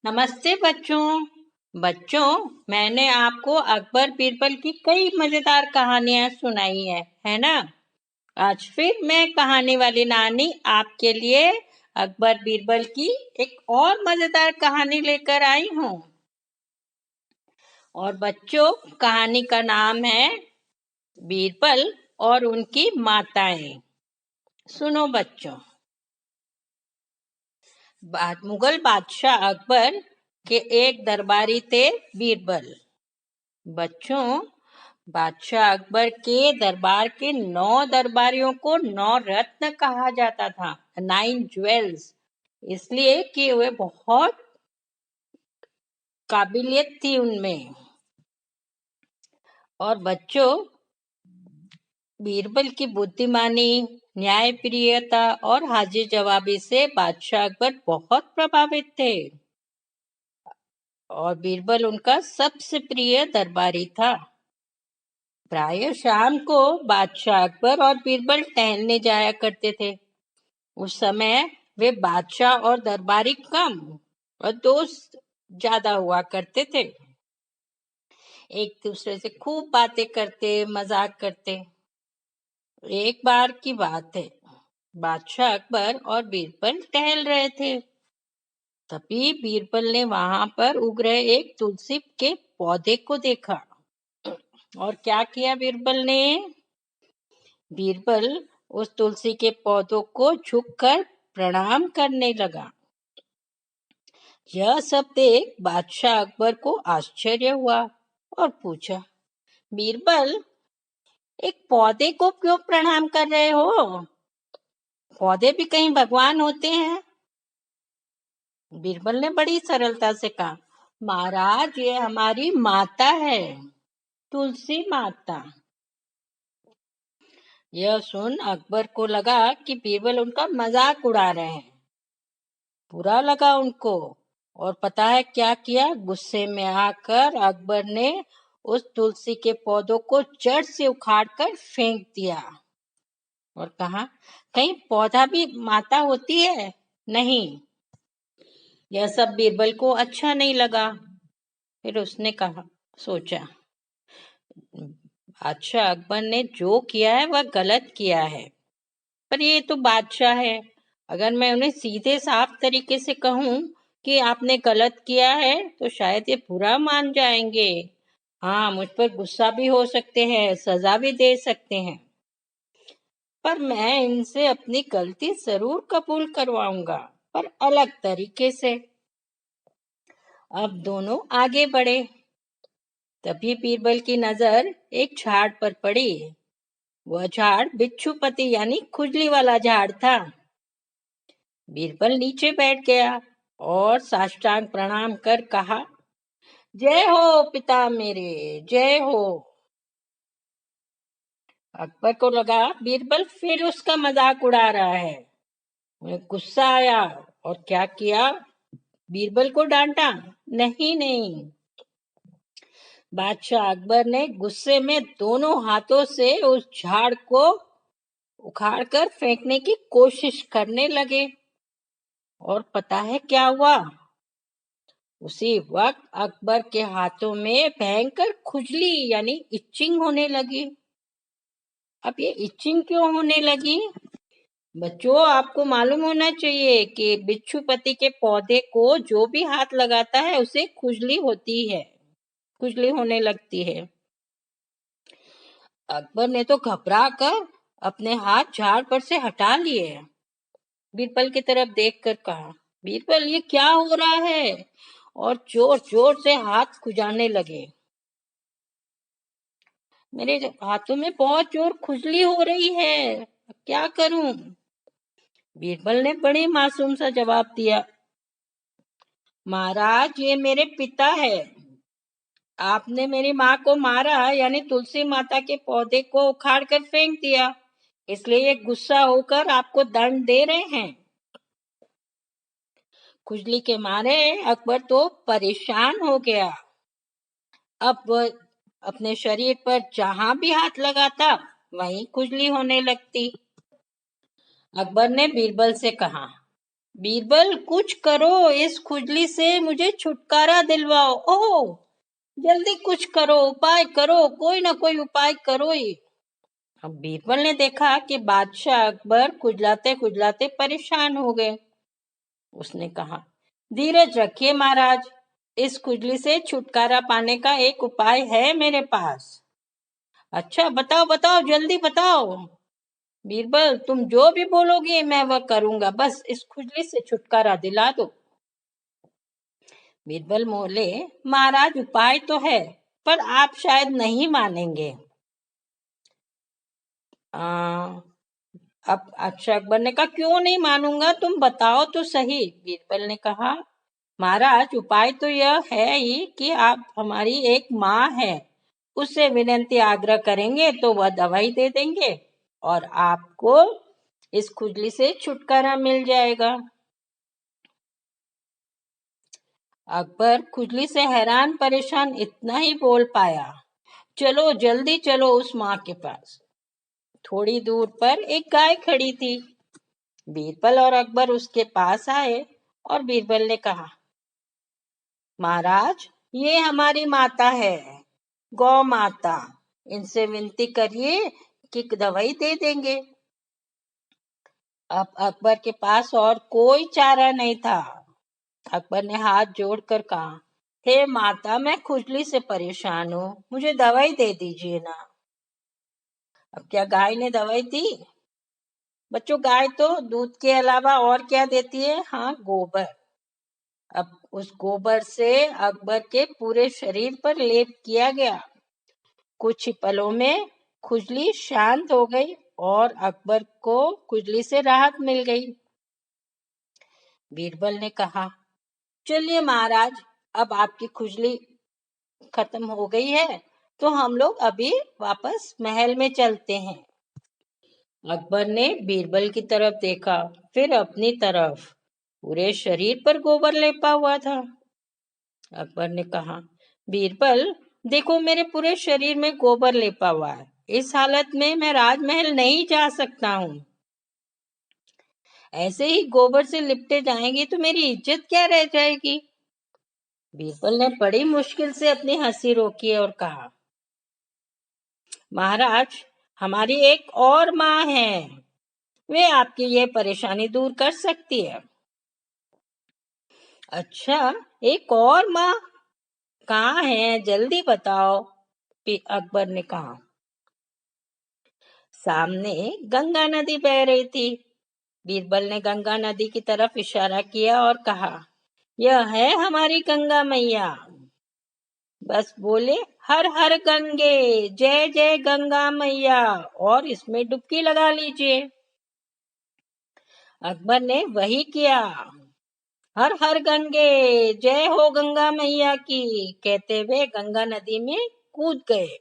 नमस्ते बच्चों। बच्चों, मैंने आपको अकबर बीरबल की कई मजेदार कहानियां सुनाई है ना। आज फिर मैं कहानी वाली नानी आपके लिए अकबर बीरबल की एक और मजेदार कहानी लेकर आई हूँ। और बच्चों, कहानी का नाम है बीरबल और उनकी माताएं। सुनो बच्चों। मुगल बादशाह अकबर के एक दरबारी थे बीरबल। बच्चों, बादशाह अकबर के दरबार के 9 दरबारियों को 9 रत्न कहा जाता था, 9 ज्वेल्स, इसलिए कि वे बहुत काबिलियत थी उनमें। और बच्चों, बीरबल की बुद्धिमानी, न्यायप्रियता और हाजिर जवाबी से बादशाह अकबर बहुत प्रभावित थे। और बीरबल उनका सबसे प्रिय दरबारी था। प्राय शाम को बादशाह अकबर और बीरबल टहलने जाया करते थे। उस समय वे बादशाह और दरबारी कम और दोस्त ज्यादा हुआ करते थे। एक दूसरे से खूब बातें करते, मजाक करते। एक बार की बात है, बादशाह अकबर और बीरबल टहल रहे थे। तभी बीरबल ने वहां पर उग रहे एक तुलसी के पौधे को देखा। और क्या किया बीरबल ने? बीरबल उस तुलसी के पौधों को झुककर प्रणाम करने लगा। यह सब देख बादशाह अकबर को आश्चर्य हुआ और पूछा, बीरबल, एक पौधे को क्यों प्रणाम कर रहे हो? पौधे भी कहीं भगवान होते हैं? बीरबल ने बड़ी सरलता से कहा, महाराज, ये हमारी माता है, तुलसी माता। यह सुन अकबर को लगा कि बीरबल उनका मजाक उड़ा रहे हैं। बुरा लगा उनको। और पता है क्या किया? गुस्से में आकर अकबर ने उस तुलसी के पौधों को जड़ से उखाड़कर फेंक दिया और कहा, कहीं पौधा भी माता होती है? नहीं। यह सब बीरबल को अच्छा नहीं लगा। फिर उसने सोचा, बादशाह अकबर ने जो किया है वह गलत किया है, पर ये तो बादशाह है। अगर मैं उन्हें सीधे साफ तरीके से कहूं कि आपने गलत किया है तो शायद ये बुरा मान जाएंगे। हाँ, मुझ पर गुस्सा भी हो सकते हैं, सजा भी दे सकते हैं, पर मैं इनसे अपनी गलती जरूर कबूल करवाऊंगा, पर अलग तरीके से। अब दोनों आगे बढ़े। तभी बीरबल की नजर एक झाड़ पर पड़ी। वह झाड़ बिच्छूपति यानी खुजली वाला झाड़ था। बीरबल नीचे बैठ गया और साष्टांग प्रणाम कर कहा, जय हो पिता मेरे, जय हो। अकबर को लगा बीरबल फिर उसका मजाक उड़ा रहा है। उन्हें गुस्सा आया और क्या किया? बीरबल को डांटा। नहीं नहीं, बादशाह अकबर ने गुस्से में दोनों हाथों से उस झाड़ को उखाड़कर फेंकने की कोशिश करने लगे। और पता है क्या हुआ? उसी वक्त अकबर के हाथों में भयंकर खुजली यानी इचिंग होने लगी। अब ये इचिंग क्यों होने लगी? बच्चों, आपको मालूम होना चाहिए कि बिच्छूपति के पौधे को जो भी हाथ लगाता है उसे खुजली होती है, खुजली होने लगती है। अकबर ने तो घबरा कर अपने हाथ झाड़ पर से हटा लिए। बीरबल की तरफ देखकर कहा, बीरबल, ये क्या हो रहा है? और जोर जोर से हाथ खुजाने लगे। मेरे हाथों में बहुत जोर खुजली हो रही है, क्या करूं? बीरबल ने बड़े मासूम सा जवाब दिया, महाराज, ये मेरे पिता है। आपने मेरी माँ को मारा यानी तुलसी माता के पौधे को उखाड़ कर फेंक दिया, इसलिए ये गुस्सा होकर आपको दंड दे रहे हैं। खुजली के मारे अकबर तो परेशान हो गया। अब वह अपने शरीर पर जहां भी हाथ लगाता वहीं खुजली होने लगती। अकबर ने बीरबल से कहा, बीरबल, कुछ करो, इस खुजली से मुझे छुटकारा दिलवाओ। ओह, जल्दी कुछ करो, उपाय करो, कोई ना कोई उपाय करो ही। अब बीरबल ने देखा कि बादशाह अकबर खुजलाते खुजलाते परेशान हो गए। उसने कहा, धीरज रखिए महाराज, इस खुजली से छुटकारा पाने का एक उपाय है मेरे पास। अच्छा, बताओ बताओ, जल्दी बताओ। बीरबल, तुम जो भी बोलोगे मैं वह करूंगा, बस इस खुजली से छुटकारा दिला दो। बीरबल बोले, महाराज उपाय तो है, पर आप शायद नहीं मानेंगे। अब अच्छा, अकबर ने कहा, क्यों नहीं मानूंगा, तुम बताओ तो सही। बीरबल ने कहा, महाराज उपाय तो यह है ही कि आप हमारी एक माँ है, उससे विनती आग्रह करेंगे तो वह दवाई दे देंगे और आपको इस खुजली से छुटकारा मिल जाएगा। अकबर खुजली से हैरान परेशान इतना ही बोल पाया, चलो जल्दी चलो उस माँ के पास। थोड़ी दूर पर एक गाय खड़ी थी। बीरबल और अकबर उसके पास आए और बीरबल ने कहा, महाराज ये हमारी माता है, गौ माता, इनसे विनती करिए कि दवाई दे देंगे। अब अकबर के पास और कोई चारा नहीं था। अकबर ने हाथ जोड़कर कहा, हे माता, मैं खुजली से परेशान हूँ, मुझे दवाई दे दीजिए ना। अब क्या गाय ने दवाई दी? बच्चों, गाय तो दूध के अलावा और क्या देती है? हाँ, गोबर। अब उस गोबर से अकबर के पूरे शरीर पर लेप किया गया। कुछ ही पलों में खुजली शांत हो गई और अकबर को खुजली से राहत मिल गई। बीरबल ने कहा, चलिए महाराज, अब आपकी खुजली खत्म हो गई है, तो हम लोग अभी वापस महल में चलते हैं। अकबर ने बीरबल की तरफ देखा, फिर अपनी तरफ। पूरे शरीर पर गोबर लेपा हुआ था। अकबर ने कहा, बीरबल देखो, मेरे पूरे शरीर में गोबर लेपा हुआ है, इस हालत में मैं राजमहल नहीं जा सकता हूँ। ऐसे ही गोबर से लिपटे जाएंगे तो मेरी इज्जत क्या रह जाएगी। बीरबल ने बड़ी मुश्किल से अपनी हंसी रोकी और कहा, महाराज हमारी एक और माँ है, वे आपकी ये परेशानी दूर कर सकती है। अच्छा, एक और माँ कहाँ है, जल्दी बताओ, अकबर ने कहा। सामने गंगा नदी बह रही थी। बीरबल ने गंगा नदी की तरफ इशारा किया और कहा, यह है हमारी गंगा मैया। बस बोले, हर हर गंगे, जय जय गंगा मैया, और इसमें डुबकी लगा लीजिए। अकबर ने वही किया। हर हर गंगे, जय हो गंगा मैया की, कहते हुए गंगा नदी में कूद गए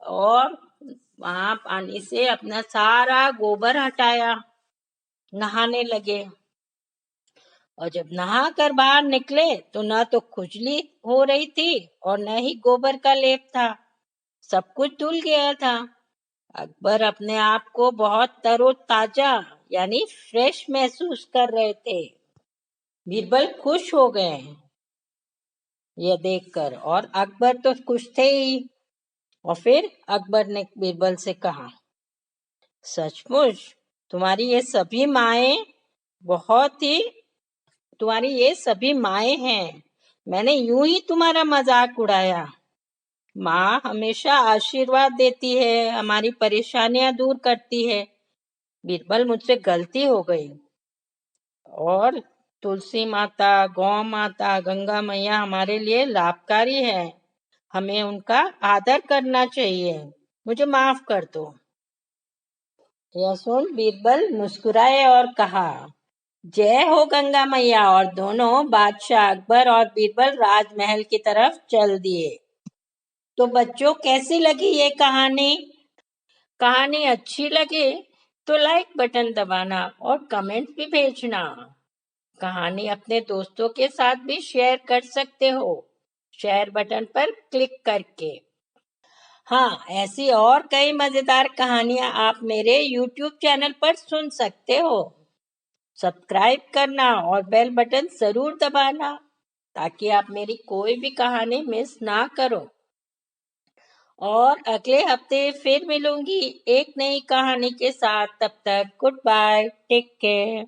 और वहां पानी से अपना सारा गोबर हटाया, नहाने लगे। और जब नहा कर बाहर निकले तो न तो खुजली हो रही थी और न ही गोबर का लेप था, सब कुछ धुल गया था। अकबर अपने आप को बहुत तरोताजा यानी फ्रेश महसूस कर रहे थे। बीरबल खुश हो गए यह देखकर, और अकबर तो खुश थे ही। और फिर अकबर ने बीरबल से कहा, सचमुच तुम्हारी ये सभी माएं बहुत ही तुम्हारी ये सभी माएं हैं, मैंने यूं ही तुम्हारा मजाक उड़ाया। माँ हमेशा आशीर्वाद देती है, हमारी परेशानियां दूर करती है। बीरबल, मुझसे गलती हो गई, और तुलसी माता, गौ माता, गंगा मैया हमारे लिए लाभकारी है, हमें उनका आदर करना चाहिए, मुझे माफ कर दो। यह सुन बीरबल मुस्कुराए और कहा, जय हो गंगा मैया, और दोनों बादशाह अकबर और बीरबल राजमहल की तरफ चल दिए। तो बच्चों, कैसी लगी ये कहानी? कहानी अच्छी लगे तो लाइक बटन दबाना और कमेंट भी भेजना। कहानी अपने दोस्तों के साथ भी शेयर कर सकते हो, शेयर बटन पर क्लिक करके। हाँ, ऐसी और कई मजेदार कहानियां आप मेरे YouTube चैनल पर सुन सकते हो। सब्सक्राइब करना और बेल बटन ज़रूर दबाना ताकि आप मेरी कोई भी कहानी मिस ना करो। और अगले हफ्ते फिर मिलूंगी एक नई कहानी के साथ। तब तक गुड बाय, टेक केयर।